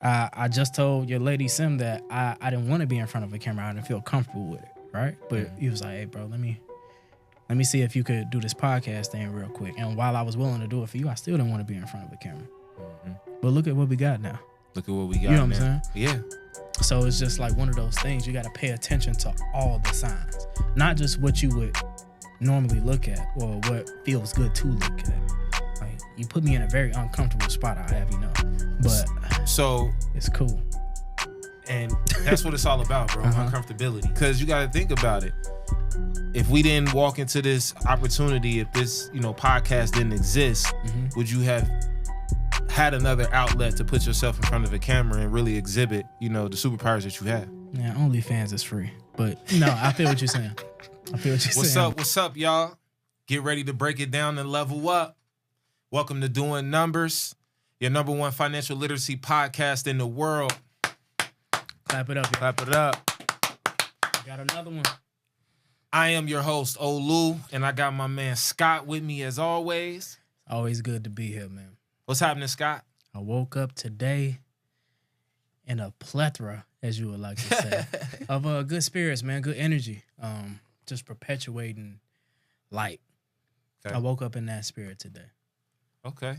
I just told your lady Sim that I didn't want to be in front of a camera. I didn't feel comfortable with it, right? But he was like, hey, bro, let me see if you could do this podcast thing real quick. And while I was willing to do it for you, I still didn't want to be in front of a camera. But look at what we got now. Look at what we got. You know what I'm saying? Yeah. So it's just like one of those things. You got to pay attention to all the signs, not just what you would normally look at or what feels good to look at. Like, you put me in a very uncomfortable spot, I have you know. But so it's cool. And that's what it's all about, bro. Uncomfortability. Because you got to think about it. If we didn't walk into this opportunity, if this, podcast didn't exist, would you have had another outlet to put yourself in front of a camera and really exhibit, the superpowers that you have? Yeah, OnlyFans is free. But no, I feel what you're saying. What's up, y'all? Get ready to break it down and level up. Welcome to Doing Numbers, your number one financial literacy podcast in the world. Clap it up. Clap it up. Got another one. I am your host, Olu, and I got my man Scott with me as always. Always good to be here, man. What's happening, Scott? I woke up today in a plethora, as you would like to say, of good spirits, man, good energy, just perpetuating light. Okay. I woke up in that spirit today. Okay.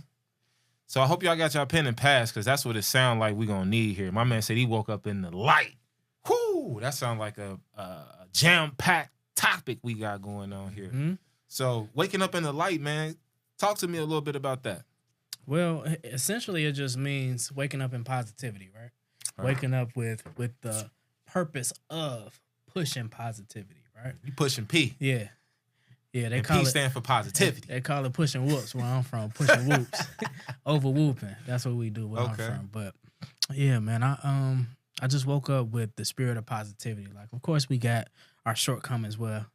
So I hope y'all got y'all pen and pass, because that's what it sounds like we're going to need here. My man said he woke up in the light. Whoo! That sounds like a jam-packed topic we got going on here. Mm-hmm. So waking up in the light, man, talk to me a little bit about that. Well, essentially it just means waking up in positivity, right? Waking up with the purpose of pushing positivity, right? You pushing P. Yeah. Yeah, they call P stand for positivity. They call it pushing whoops where I'm from. Pushing whoops. Over whooping. That's what we do where I'm from. But yeah, man, I just woke up with the spirit of positivity. Like, of course, we got our shortcomings where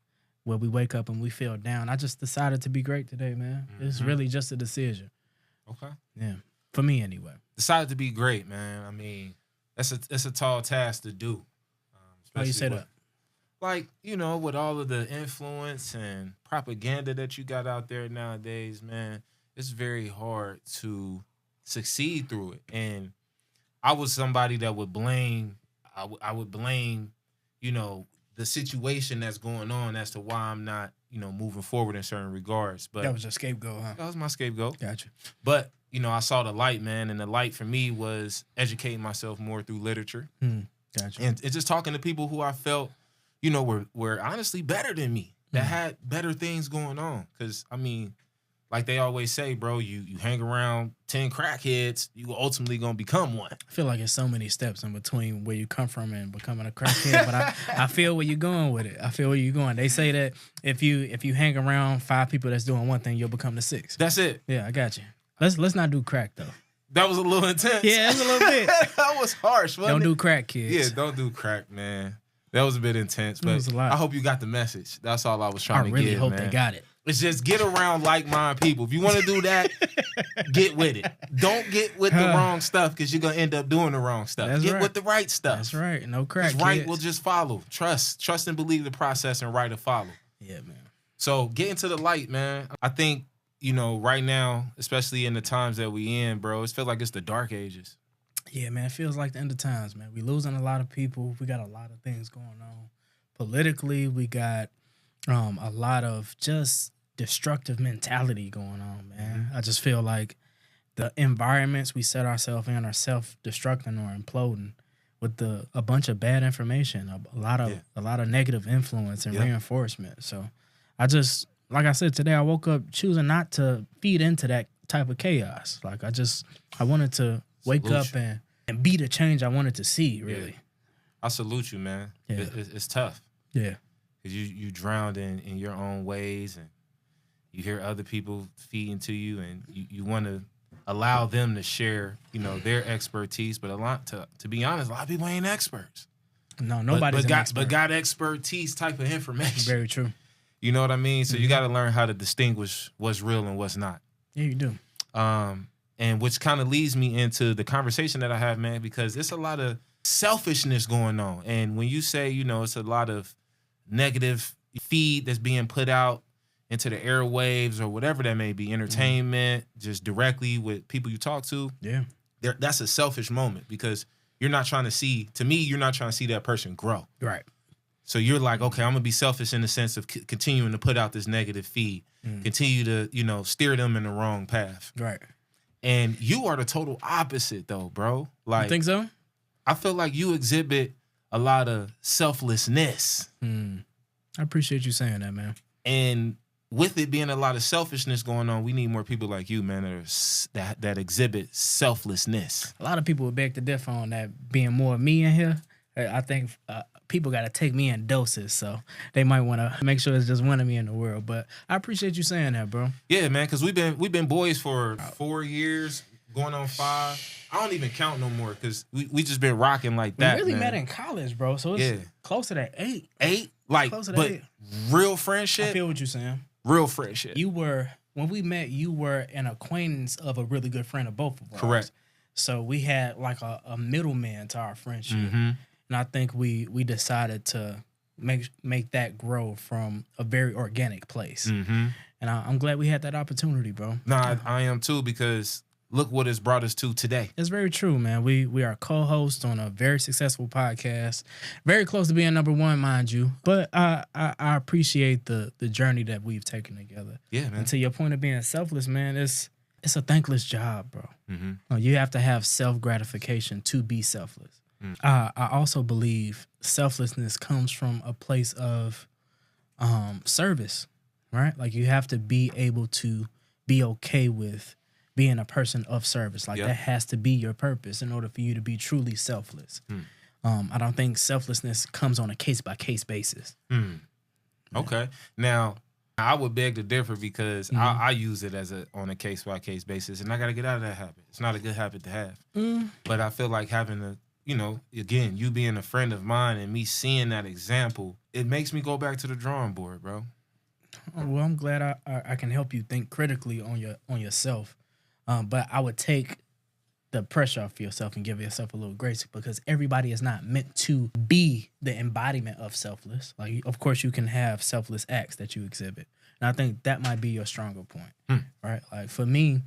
we wake up and we feel down. I just decided to be great today, man. Mm-hmm. It's really just a decision. Okay. Yeah. For me, anyway. Decided to be great, man. I mean, it's a tall task to do. How you say that? Like, with all of the influence and propaganda that you got out there nowadays, man, it's very hard to succeed through it. And I was somebody that would blame, I would blame, the situation that's going on as to why I'm not, moving forward in certain regards. But that was your scapegoat, huh? That was my scapegoat. Gotcha. But, I saw the light, man, and the light for me was educating myself more through literature. Gotcha. And it's just talking to people who I felt, were honestly better than me, that had better things going on. Because, I mean, like they always say, bro, you hang around 10 crackheads, you ultimately going to become one. I feel like there's so many steps in between where you come from and becoming a crackhead, but I feel where you're going with it. I feel where you're going. They say that if you hang around 5 people that's doing one thing, you'll become the 6th. That's it. Yeah, I got you. Let's not do crack, though. That was a little intense. Yeah, it was a little bit. That was harsh, wasn't Don't do crack, kids. Yeah, don't do crack, man. That was a bit intense, but I hope you got the message. That's all I was trying to get, man. I really hope they got it. It's just get around like-minded people. If you want to do that, get with it. Don't get with the wrong stuff, because you're going to end up doing the wrong stuff. Get with the right stuff. That's right. No crack, kids. Right will just follow. Trust and believe the process, and right will follow. Yeah, man. So get into the light, man. I think, right now, especially in the times that we in, bro, it feels like it's the dark ages. Yeah, man, it feels like the end of times, man. We losing a lot of people. We got a lot of things going on. Politically, we got a lot of just destructive mentality going on, man. I just feel like the environments we set ourselves in are self-destructing or imploding with a bunch of bad information, a lot of negative influence and reinforcement. So I just, like I said, today I woke up choosing not to feed into that type of chaos. Like I wanted to wake up and be the change I wanted to see, really. Yeah. I salute you, man. Yeah. It's tough. Yeah. Because you drowned in your own ways, and you hear other people feeding to you, and you want to allow them to share, their expertise. But to be honest, a lot of people ain't experts. No, nobody's an expert. But got expertise type of information. Very true. You know what I mean? So you got to learn how to distinguish what's real and what's not. Yeah, you do. And which kind of leads me into the conversation that I have, man, because it's a lot of selfishness going on. And when you say, it's a lot of negative feed that's being put out into the airwaves or whatever that may be, entertainment, just directly with people you talk to. Yeah. that's a selfish moment because you're not trying to see, to me, you're not trying to see that person grow. Right. So you're like, okay, I'm gonna be selfish in the sense of continuing to put out this negative feed, continue to, you know, steer them in the wrong path. Right. And you are the total opposite though, bro. Like, You think so? I feel like you exhibit a lot of selflessness. I appreciate you saying that, man. And with it being a lot of selfishness going on, we need more people like you, man, that exhibit selflessness. A lot of people would beg to differ on that being more of me in here. I think people got to take me in doses, so they might want to make sure it's just one of me in the world. But I appreciate you saying that, bro. Yeah, man, because we've been boys for 4 years, going on 5. I don't even count no more because we just been rocking like that. We really man. met in college, bro. So it's closer to 8. 8, like, Closer to but 8. Real friendship. I feel what you're saying. Real friendship. When we met, you were an acquaintance of a really good friend of both of us. Correct. So we had like a middleman to our friendship. And I think we decided to make that grow from a very organic place. And I'm glad we had that opportunity, bro. Nah, I am too, because look what it's brought us to today. It's very true, man. We are co-hosts on a very successful podcast. Very close to being number 1, mind you. But I appreciate the journey that we've taken together. Yeah, man. And to your point of being selfless, man, it's a thankless job, bro. You have to have self-gratification to be selfless. I also believe selflessness comes from a place of service, right? Like you have to be able to be okay with being a person of service. Like that has to be your purpose in order for you to be truly selfless. I don't think selflessness comes on a case-by-case basis. Okay. Now, I would beg to differ because I use it on a case-by-case basis, and I got to get out of that habit. It's not a good habit to have. But I feel like having again, you being a friend of mine and me seeing that example, it makes me go back to the drawing board, bro. Well, I'm glad I can help you think critically on yourself. But I would take the pressure off yourself and give yourself a little grace, because everybody is not meant to be the embodiment of selfless. Like, of course, you can have selfless acts that you exhibit. And I think that might be your stronger point, right? Like, for me,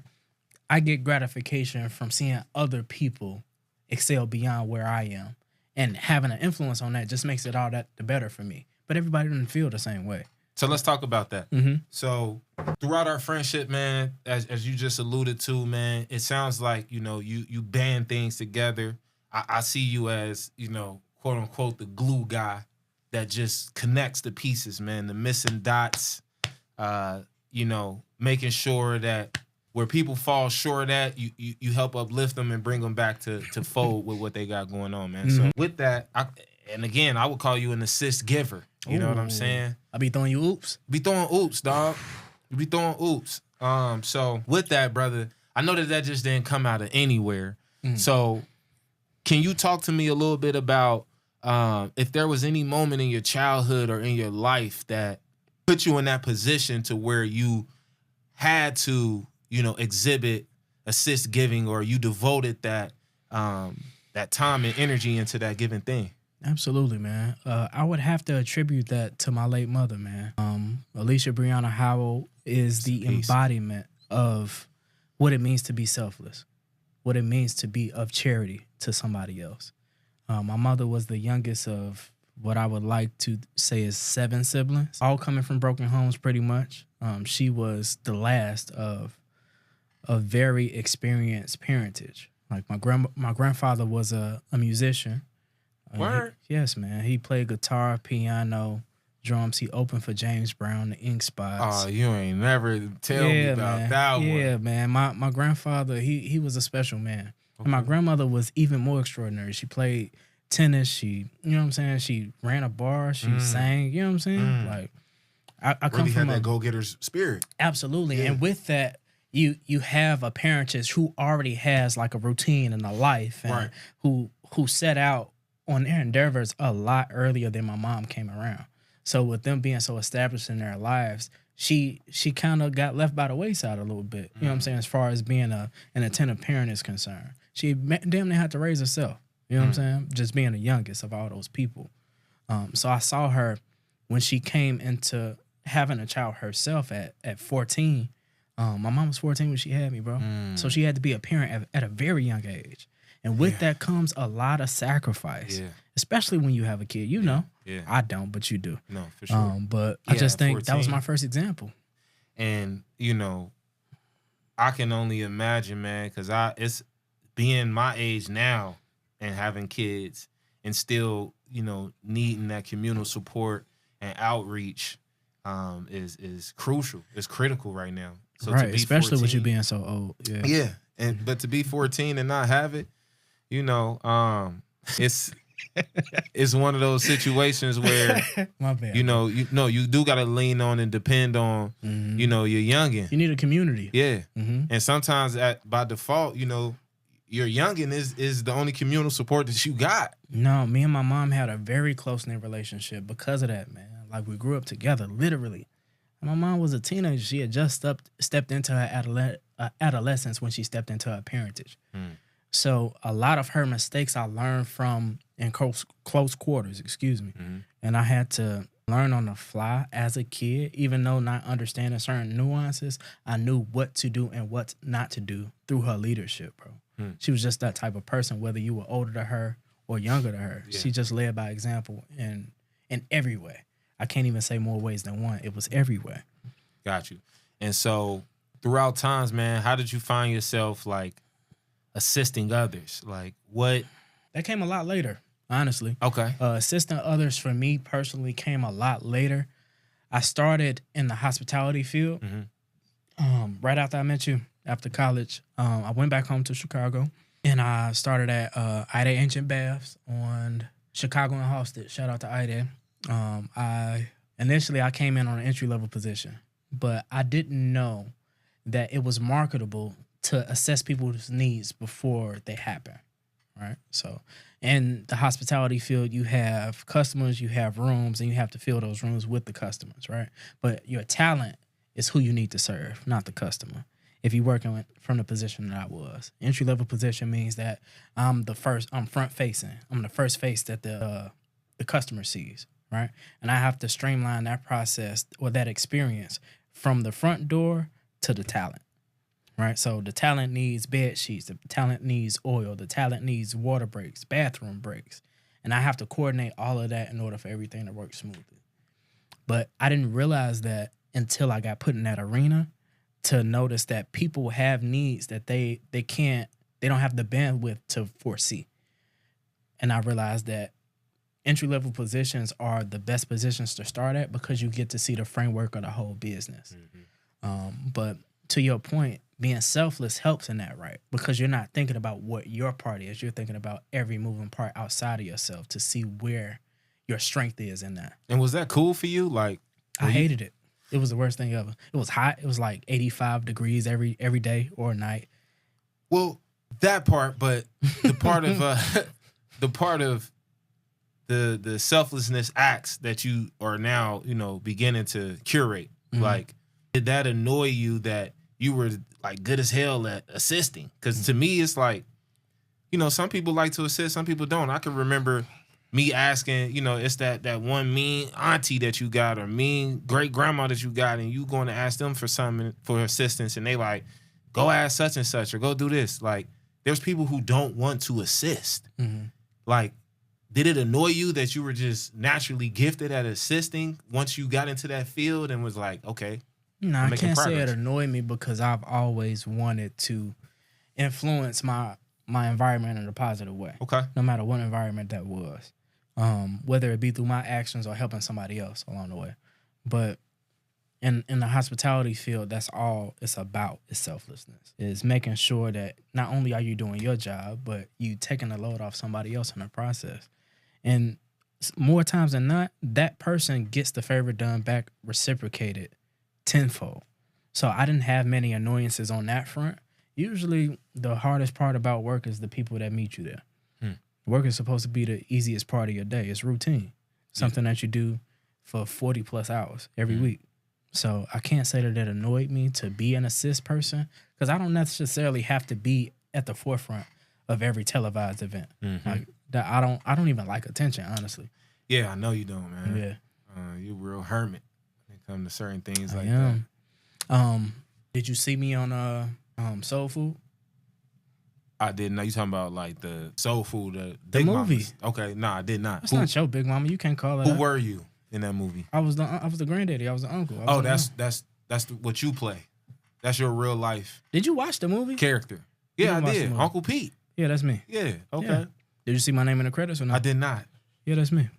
I get gratification from seeing other people excel beyond where I am. And having an influence on that just makes it all that the better for me. But everybody doesn't feel the same way. So let's talk about that. So throughout our friendship, man, as you just alluded to, man, it sounds like, you band things together. I see you as, quote unquote, the glue guy that just connects the pieces, man, the missing dots, making sure that where people fall short at, you help uplift them and bring them back to fold with what they got going on, man. So with that, I would call you an assist giver. You know what I'm saying? I be throwing you oops. Be throwing oops, dog. You be throwing oops. So with that, brother, I know that just didn't come out of anywhere. So can you talk to me a little bit about if there was any moment in your childhood or in your life that put you in that position to where you had to, exhibit assist giving, or you devoted that time and energy into that given thing? Absolutely, man. I would have to attribute that to my late mother, man. Alicia Brianna Howell is the embodiment of what it means to be selfless, what it means to be of charity to somebody else. My mother was the youngest of what I would like to say is 7 siblings, all coming from broken homes pretty much. She was the last of a very experienced parentage. Like my grandfather was a musician. Word? Yes, man. He played guitar, piano, drums. He opened for James Brown, the Ink Spots. Oh, you ain't never tell me about that one. Yeah, man. My grandfather, he was a special man. Okay. And my grandmother was even more extraordinary. She played tennis. She, you know what I'm saying? She ran a bar. She sang. You know what I'm saying? Like, I come really from had that go-getter's spirit. Absolutely. Yeah. And with that, you have a parentage who already has like a routine and a life, and who set out on their endeavors a lot earlier than my mom came around. So with them being so established in their lives, she kind of got left by the wayside a little bit. You know what I'm saying? As far as being an attentive parent is concerned, she damn near had to raise herself. You know what I'm saying? Just being the youngest of all those people. So I saw her when she came into having a child herself at 14. My mom was 14 when she had me, bro. So she had to be a parent at a very young age. And with that comes a lot of sacrifice, especially when you have a kid. You know, I don't, but you do. No, for sure. But I just think 14. that was my first example. And, you know, I can only imagine, man, because it's being my age now and having kids and still, you know, needing that communal support and outreach is crucial. It's critical right now. So right, to be especially 14, with you being so old. Yeah. But to be 14 and not have it, you know, it's one of those situations where My bad, you do gotta lean on and depend on you know, your youngin. You need a community. Yeah. And sometimes by default, you know, your youngin is the only communal support that you got. No, me and my mom had a very close-knit relationship because of that, man. Like, we grew up together, literally. And my mom was a teenager. She had just stepped into her adolescence when she stepped into her parentage. So a lot of her mistakes I learned from in close quarters, and I had to learn on the fly as a kid. Even though not understanding certain nuances, I knew what to do and what not to do through her leadership, bro. She was just that type of person, whether you were older to her or younger to her. Yeah. She just led by example in every way. I can't even say more ways than one. It was every way. Got you. And so throughout times, man, how did you find yourself, like, assisting others? Like, what? That came a lot later, honestly. Okay. Assisting others for me personally came a lot later. I started in the hospitality field right after I met you, after college. I went back home to Chicago, and I started at Ida Ancient Baths on Chicago and Halsted. Shout out to Ida. Initially, I came in on an entry-level position, but I didn't know that it was marketable to assess people's needs before they happen, right? So in the hospitality field, you have customers, you have rooms, and you have to fill those rooms with the customers, right? But your talent is who you need to serve, not the customer. If you're working from the position that I was. Entry-level position means that I'm front-facing. I'm the first face that the customer sees, right? And I have to streamline that process or that experience from the front door to the talent. Right, so the talent needs bed sheets, the talent needs oil, the talent needs water breaks, bathroom breaks, and I have to coordinate all of that in order for everything to work smoothly. But I didn't realize that until I got put in that arena to notice that people have needs that they don't have the bandwidth to foresee. And I realized that entry-level positions are the best positions to start at because you get to see the framework of the whole business. But to your point, being selfless helps in that, right? Because you're not thinking about what your part is. You're thinking about every moving part outside of yourself to see where your strength is in that. And was that cool for you? Like, I hated it. It was the worst thing ever. It was hot. It was like 85 degrees every day or night. Well, that part, but the part of the selflessness acts that you are now, you know, beginning to curate. Like, did that annoy you that you were like good as hell at assisting? Because to me, it's like, you know, some people like to assist, some people don't. I can remember me asking, you know, it's that one mean auntie that you got or mean great grandma that you got, and you going to ask them for something for assistance, and they like, go ask such and such or go do this. Like, there's people who don't want to assist. Like, did it annoy you that you were just naturally gifted at assisting once you got into that field and was like, okay? No, I can't say it annoyed me because I've always wanted to influence my environment in a positive way. Okay. No matter what environment that was. Whether it be through my actions or helping somebody else along the way. But in the hospitality field, that's all it's about is selflessness. Is making sure that not only are you doing your job, but you taking the load off somebody else in the process. And more times than not, that person gets the favor done back reciprocated tenfold. So I didn't have many annoyances on that front. Usually the hardest part about work is the people that meet you there. Work is supposed to be the easiest part of your day. It's routine. Something that you do for 40 plus hours every week. So I can't say that it annoyed me to be an assist person because I don't necessarily have to be at the forefront of every televised event. Like that, I don't even like attention, honestly. Yeah, I know you don't, man. Yeah. You're a real hermit when it comes to certain things like that. Did you see me on Soul Food? I didn't know. You talking about like the Soul Food, the The movie. Mamas. Okay, nah, I did not. That's not your Big Mama. You can't call it. Who were you in that movie? I was the granddaddy. I was the uncle. Oh, that's what you play. That's your real life Did you watch the movie? character. Yeah, I did. Uncle Pete. Yeah, that's me. Yeah, okay. Yeah. Did you see my name in the credits or not? I did not. Yeah, that's me.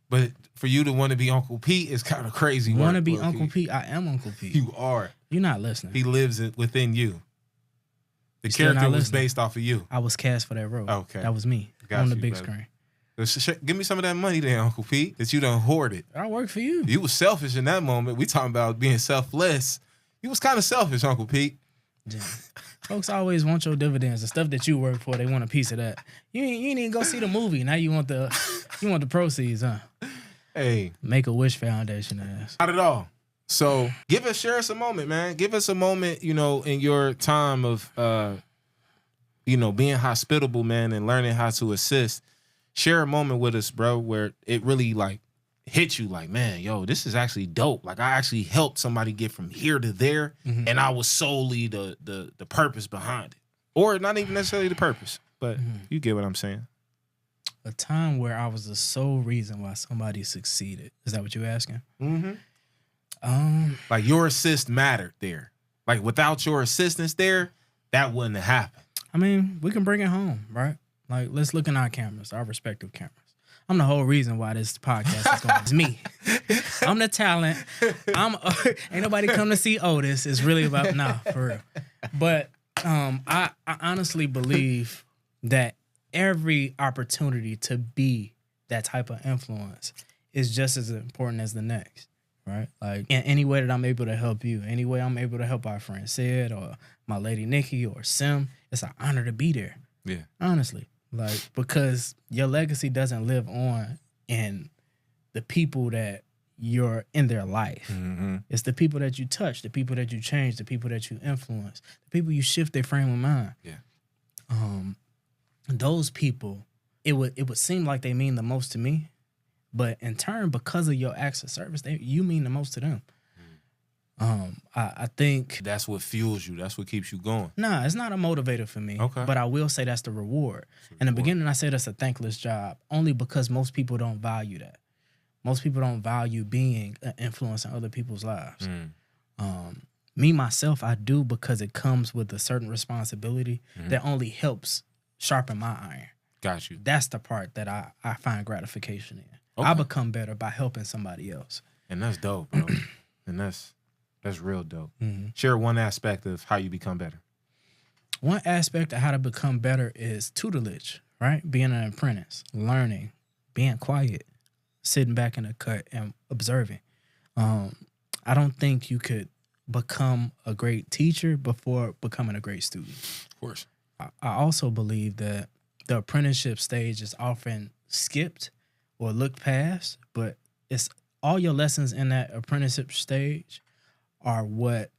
But for you to want to be Uncle Pete is kind of crazy. Want to be Uncle Pete? I am Uncle Pete. You are. You're not listening. He lives within you. The character was based off of you. I was cast for that role. Okay. That was me on the big screen. Give me some of that money then, Uncle Pete, that you done hoarded. I work for you. You was selfish in that moment. We talking about being selfless. You was kind of selfish, Uncle Pete. Yeah. Folks always want your dividends. The stuff that you work for, they want a piece of that. You ain't even go see the movie. Now you want the proceeds, huh? Hey. Make-A-Wish Foundation ass. Not at all. So share us a moment, man. Give us a moment, in your time of, being hospitable, man, and learning how to assist. Share a moment with us, bro, where it really like hit you like, man, yo, this is actually dope. Like I actually helped somebody get from here to there, and I was solely the purpose behind it. Or not even necessarily the purpose, but you get what I'm saying. A time where I was the sole reason why somebody succeeded. Is that what you're asking? Mm-hmm. Like your assist mattered there. Like without your assistance there, that wouldn't have happened. I mean, we can bring it home, right? Like, let's look in our cameras, our respective cameras. I'm the whole reason why this podcast is going. It's me. I'm the talent. Ain't nobody come to see Otis. It's really about for real. But I honestly believe that every opportunity to be that type of influence is just as important as the next, right? Like in any way that I'm able to help you, any way I'm able to help our friend Sid or my lady Nikki or Sim, it's an honor to be there. Yeah, honestly. Like, because your legacy doesn't live on in the people that you're in their life. Mm-hmm. It's the people that you touch, the people that you change, the people that you influence, the people you shift their frame of mind. Yeah. Those people, it would seem like they mean the most to me, but in turn, because of your acts of service, you mean the most to them. I think that's what fuels you. That's what keeps you going. Nah, it's not a motivator for me. Okay. But I will say that's the reward. In the beginning, I said that's a thankless job only because most people don't value that. Most people don't value being an influence in other people's lives. Me, myself, I do because it comes with a certain responsibility that only helps sharpen my iron. Got you. That's the part that I find gratification in. Okay. I become better by helping somebody else. And that's dope, bro. And that's real dope. Mm-hmm. Share one aspect of how you become better. One aspect of how to become better is tutelage, right? Being an apprentice, learning, being quiet, sitting back in the cut and observing. I don't think you could become a great teacher before becoming a great student. Of course. I also believe that the apprenticeship stage is often skipped or looked past, but it's all your lessons in that apprenticeship stage are what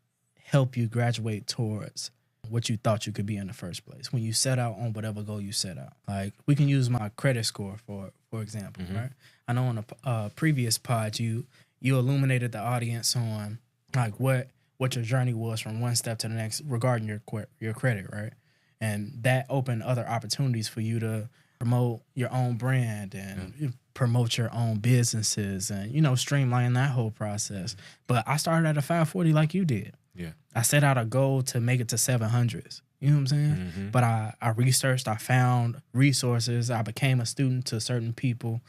help you graduate towards what you thought you could be in the first place when you set out on whatever goal you set out. Like, we can use my credit score for example, right? I know on a previous pod you illuminated the audience on like what your journey was from one step to the next regarding your credit, right? And that opened other opportunities for you to promote your own brand and promote your own businesses and, streamline that whole process. But I started at a 540 like you did. Yeah. I set out a goal to make it to 700s. You know what I'm saying? Mm-hmm. But I researched, I found resources. I became a student to certain people.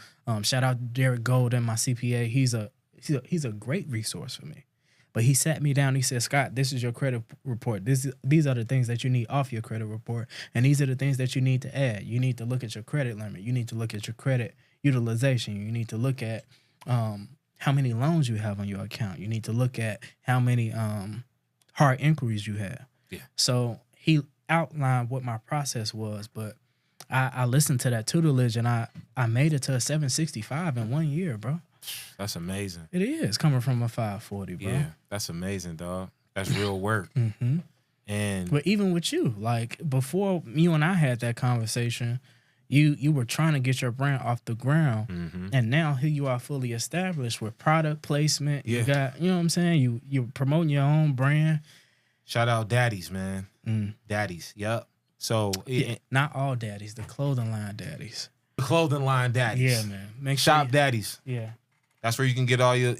Shout out to Derek Golden, my CPA. He's a great resource for me. But he sat me down. He said, Scott, this is your credit report. These are the things that you need off your credit report. And these are the things that you need to add. You need to look at your credit limit. You need to look at your credit utilization. You need to look at how many loans you have on your account. You need to look at how many hard inquiries you have. Yeah. So he outlined what my process was, but I listened to that tutelage and I made it to a 765 in 1 year, bro. That's amazing. It is coming from a 540, bro. Yeah, that's amazing, dog. That's real work. Mm-hmm. But even with you, like before you and I had that conversation, you were trying to get your brand off the ground, and now here you are fully established with product placement. Yeah. You got, you know what I'm saying? You're promoting your own brand. Shout out daddies, man. Daddies. Yep. So not all daddies, the clothing line daddies. The clothing line daddies. Yeah, man. Make Shop daddies. Yeah. That's where you can get all your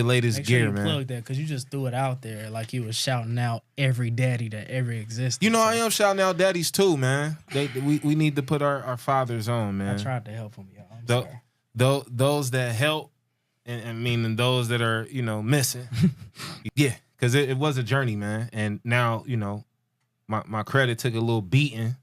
latest Make sure gear, you man. plug that because you just threw it out there like you was shouting out every daddy that ever existed. You know, I am shouting out daddies too, man. We need to put our fathers on, man. I tried to help them, y'all. I'm sorry. Those that help, and meaning those that are, you know, missing. Yeah, because it was a journey, man. And now, you know, my credit took a little beating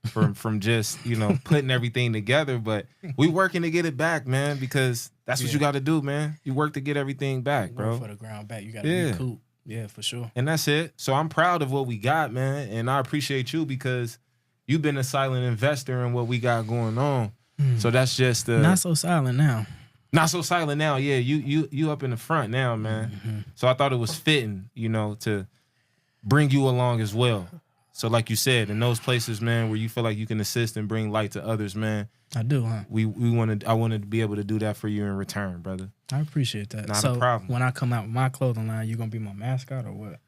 from just, you know, putting everything together. But we working to get it back, man, because that's what you got to do, man. You work to get everything back, bro. Work for the ground back. You got to recoup. Yeah, for sure. And that's it. So I'm proud of what we got, man. And I appreciate you because you've been a silent investor in what we got going on. So that's just not so silent now. Not so silent now. Yeah, you up in the front now, man. So I thought it was fitting, you know, to bring you along as well. So like you said, in those places, man, where you feel like you can assist and bring light to others, man. I do, huh? I wanted to be able to do that for you in return, brother. I appreciate that. Not a problem. When I come out with my clothing line, you gonna be my mascot or what?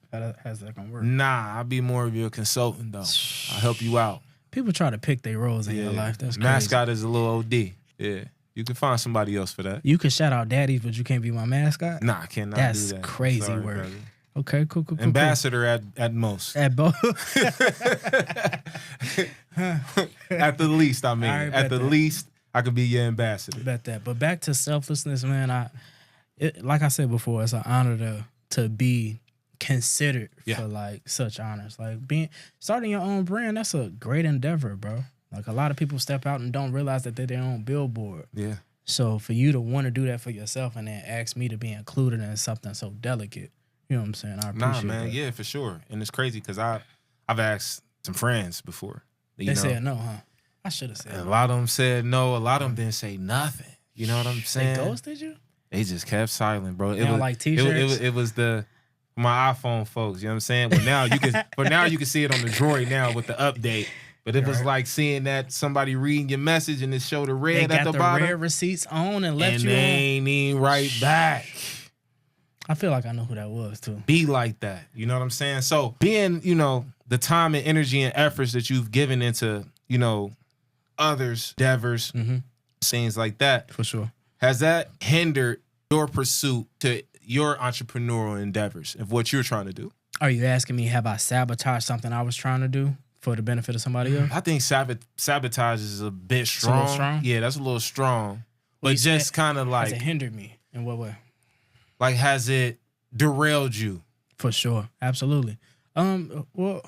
How's that gonna work? Nah, I'll be more of your consultant though. I'll help you out. People try to pick their roles in your life. That's crazy. Mascot is a little OD. Yeah. You can find somebody else for that. You can shout out daddies, but you can't be my mascot? Nah, I cannot do that. That's crazy work. Brother. Okay, cool. Ambassador at most. At both. At the least, I mean. At the least, I could be your ambassador. Bet that. But back to selflessness, man. Like I said before, it's an honor to be considered for like such honors. Like starting your own brand, that's a great endeavor, bro. Like a lot of people step out and don't realize that they're their own billboard. Yeah. So for you to want to do that for yourself and then ask me to be included in something so delicate, you know what I'm saying? I appreciate man. that. Yeah, for sure. And it's crazy because I've asked some friends before. They said no, huh? I should have said no. A lot of them said no. A lot of them didn't say nothing. You know what I'm saying? They ghosted you? They just kept silent, bro. They don't like t-shirts? It was my iPhone folks. You know what I'm saying? But now you can see it on the Droid now with the update. But it was like seeing that somebody reading your message and it showed the red at the bottom. Red receipts on and left and you they on. ain't even right back. I feel like I know who that was too. Be like that. You know what I'm saying? So being, you know, the time and energy and efforts that you've given into, you know, others, endeavors, things like that. For sure. Has that hindered your pursuit to your entrepreneurial endeavors of what you're trying to do? Are you asking me, have I sabotaged something I was trying to do for the benefit of somebody else? I think sabotage is a bit strong. It's a little strong? Yeah, that's a little strong. But just kind of like... Has it hindered me? In what way? Like, has it derailed you? For sure. Absolutely. Well,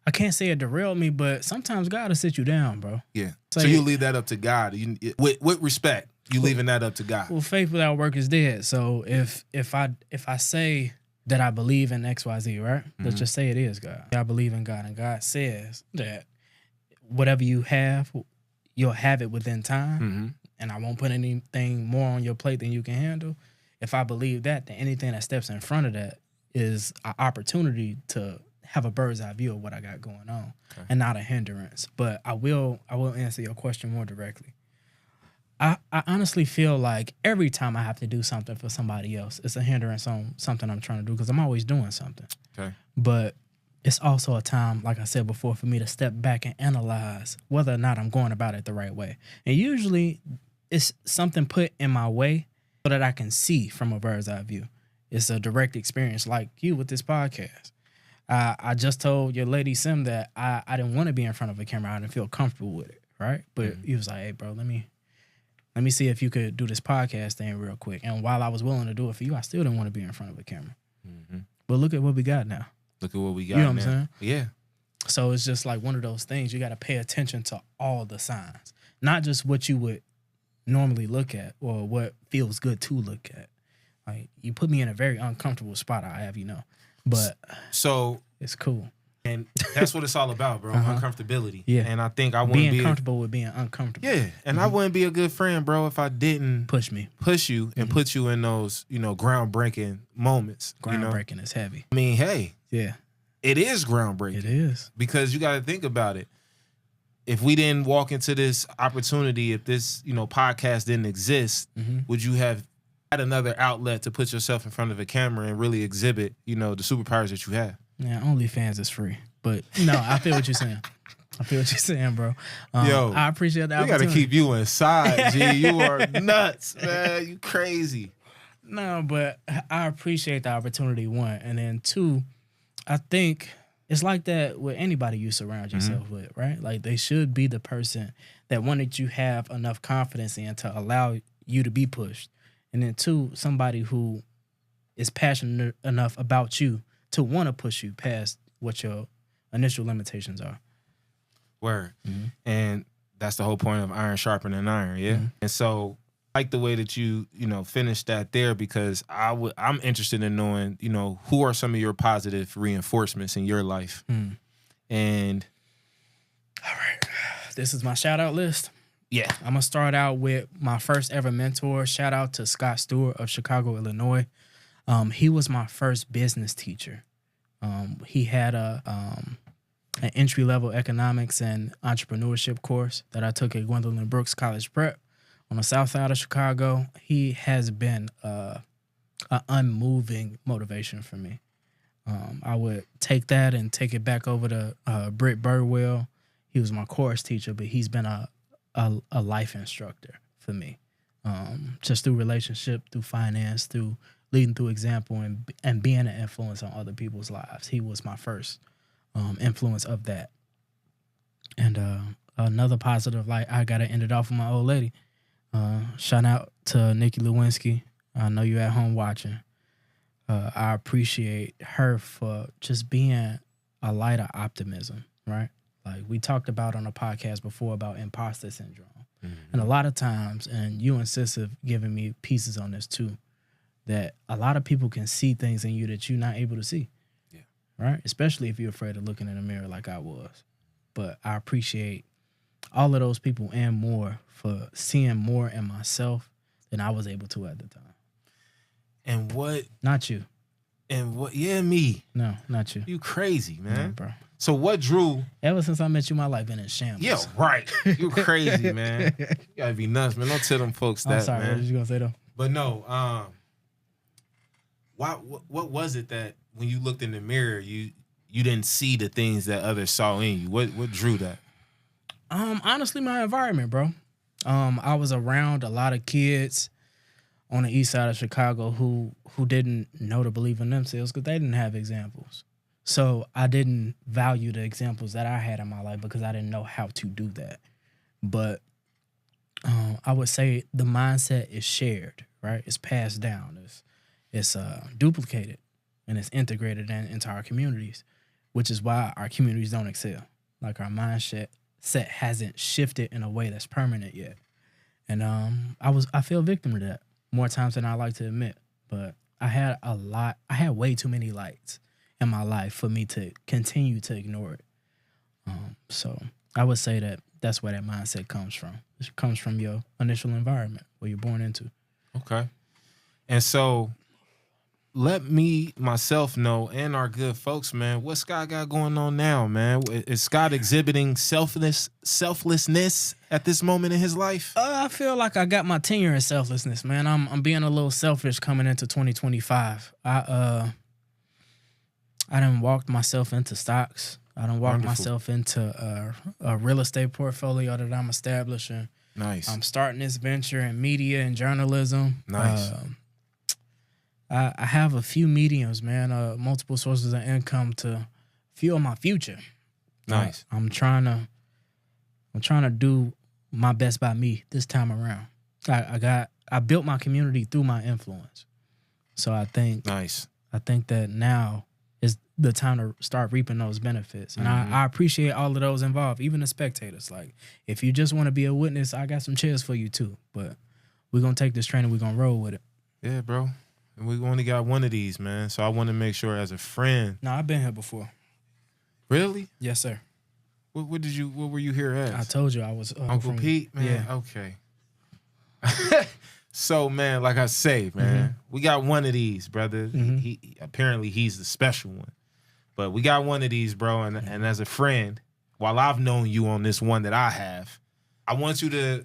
I can't say it derailed me, but sometimes God will sit you down, bro. Yeah. So you leave that up to God. With respect, you leaving that up to God. Well, faith without work is dead. So if I say that I believe in XYZ, right? Let's just say it is God. I believe in God, and God says that whatever you have, you'll have it within time, and I won't put anything more on your plate than you can handle. If I believe that, then anything that steps in front of that is an opportunity to have a bird's eye view of what I got going on, and not a hindrance. But I will answer your question more directly. I honestly feel like every time I have to do something for somebody else, it's a hindrance on something I'm trying to do because I'm always doing something. Okay. But it's also a time, like I said before, for me to step back and analyze whether or not I'm going about it the right way. And usually it's something put in my way so that I can see from a bird's eye view. It's a direct experience like you with this podcast. I just told your lady Sim that I didn't want to be in front of a camera. I didn't feel comfortable with it, right? But he was like, hey, bro, let me see if you could do this podcast thing real quick. And while I was willing to do it for you, I still didn't want to be in front of a camera. But look at what we got now. Look at what we got. You know what I'm saying? Yeah. So it's just like one of those things. You got to pay attention to all the signs, not just what you would normally look at or what feels good to look at. Like, you put me in a very uncomfortable spot, I have you know. But so it's cool. And that's what it's all about, bro. Uncomfortability. Yeah. And I think I wouldn't be comfortable with being uncomfortable. Yeah. And I wouldn't be a good friend, bro, if I didn't push you and put you in those, you know, groundbreaking moments. Groundbreaking is heavy. I mean, hey. Yeah. It is groundbreaking. It is. Because you got to think about it. If we didn't walk into this opportunity, if this, you know, podcast didn't exist, would you have had another outlet to put yourself in front of a camera and really exhibit, you know, the superpowers that you have? Yeah, OnlyFans is free. But no, I feel what you're saying. I feel what you're saying, bro. Yo, I appreciate the we got to opportunity. keep you inside, G. You are nuts, man. You crazy. No, but I appreciate the opportunity, one. And then two, I think it's like that with anybody you surround yourself with, right? Like they should be the person that one that you have enough confidence in to allow you to be pushed. And then two, somebody who is passionate enough about you to want to push you past what your initial limitations are. Word. And that's the whole point of iron sharpening iron, yeah? And so I like the way that you finished that there, because I'm interested in knowing, who are some of your positive reinforcements in your life. And all right, this is my shout out list. Yeah. I'm going to start out with my first ever mentor. Shout out to Scott Stewart of Chicago, Illinois. He was my first business teacher. He had an entry-level economics and entrepreneurship course that I took at Gwendolyn Brooks College Prep on the south side of Chicago. He has been an unmoving motivation for me. I would take that and take it back over to Britt Burwell. He was my course teacher, but he's been a life instructor for me. Just through relationship, through finance, through leading through example, and being an influence on other people's lives. He was my first influence of that. And another positive light, I got to end it off with my old lady. Shout out to Nikki Lewinsky. I know you're at home watching. I appreciate her for just being a light of optimism, right? Like we talked about on a podcast before about imposter syndrome. And a lot of times, and you and Sis have given me pieces on this too, that a lot of people can see things in you that you're not able to see. Yeah. Right? Especially if you're afraid of looking in the mirror like I was. But I appreciate all of those people and more for seeing more in myself than I was able to at the time. And what? Not you. And what? Yeah, me. No, not you. You crazy, man. No, bro. So what drew? Ever since I met you, my life been in shambles. Yeah, right. You crazy, man. You gotta be nuts, man. Don't tell them folks that, I'm sorry, man. what was you gonna say though? But no, what was it that when you looked in the mirror, you didn't see the things that others saw in you? What drew that? Honestly, my environment, bro. I was around a lot of kids on the east side of Chicago who didn't know to believe in themselves because they didn't have examples. So I didn't value the examples that I had in my life because I didn't know how to do that. But I would say the mindset is shared, right? It's passed down. It's duplicated and it's integrated into our communities, which is why our communities don't excel. Like our mindset hasn't shifted in a way that's permanent yet. And I feel victim to that more times than I like to admit. But I had way too many lights in my life for me to continue to ignore it. So I would say that's where that mindset comes from. It comes from your initial environment, where you're born into. Okay. And so let me, myself know, and our good folks, man, what Scott got going on now, man? Is Scott exhibiting selflessness at this moment in his life? I feel like I got my tenure in selflessness, man. I'm being a little selfish coming into 2025. I done walked myself into stocks. I done walked myself into a real estate portfolio that I'm establishing. Nice. I'm starting this venture in media and journalism. Nice. I have a few mediums, man, multiple sources of income to fuel my future. Nice. I'm trying to do my best by me this time around. I built my community through my influence. So I think that now is the time to start reaping those benefits. And I appreciate all of those involved, even the spectators. Like, if you just want to be a witness, I got some chairs for you too. But we're going to take this train and we're going to roll with it. Yeah, bro. And we only got one of these, man. So I want to make sure as a friend. No, I've been here before. Really? Yes, sir. What were you here as? I told you I was Uncle Pete, man. Yeah. Okay. So, man, like I say, man, we got one of these, brother. He apparently he's the special one. But we got one of these, bro. And as a friend, while I've known you on this one that I I want you to,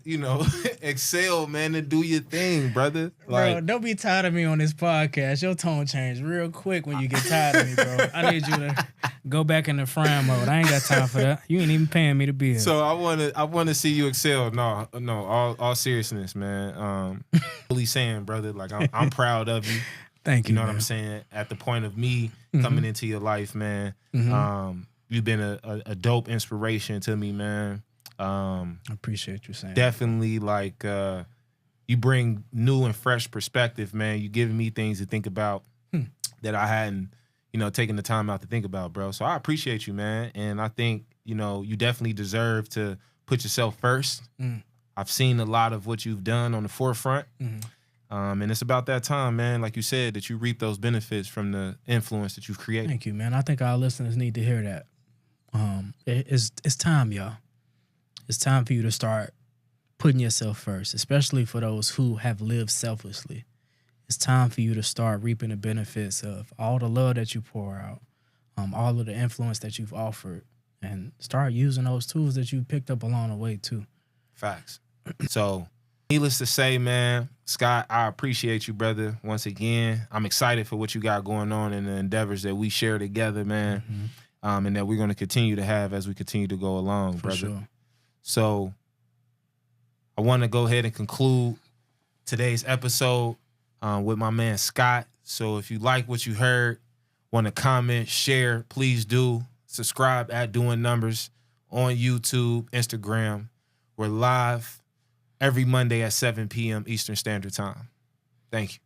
excel, man, and do your thing, brother. Bro, don't be tired of me on this podcast. Your tone changed real quick when you get tired of me, bro. I need you to go back in the frying mode. I ain't got time for that. You ain't even paying me to be here. So I wanna see you excel. No, all seriousness, man. Really saying, brother, like I'm proud of you. Thank you. You know man. what I'm saying? At the point of me coming into your life, man. You've been a dope inspiration to me, man. I appreciate you saying definitely like you bring new and fresh perspective, man. You giving me things to think about that I hadn't, taken the time out to think about, bro. So I appreciate you, man. And I think, you definitely deserve to put yourself first. I've seen a lot of what you've done on the forefront. And it's about that time, man, like you said, that you reap those benefits from the influence that you've created. Thank you, man. I think our listeners need to hear that. It's time, y'all. It's time for you to start putting yourself first, especially for those who have lived selflessly. It's time for you to start reaping the benefits of all the love that you pour out, all of the influence that you've offered, and start using those tools that you picked up along the way, too. Facts. So, needless to say, man, Scott, I appreciate you, brother, once again. I'm excited for what you got going on and the endeavors that we share together, man, and that we're going to continue to have as we continue to go along, brother. Sure. So I want to go ahead and conclude today's episode with my man Scott. So if you like what you heard, want to comment, share, please do. Subscribe at Doing Numbers on YouTube, Instagram. We're live every Monday at 7 p.m. Eastern Standard Time. Thank you.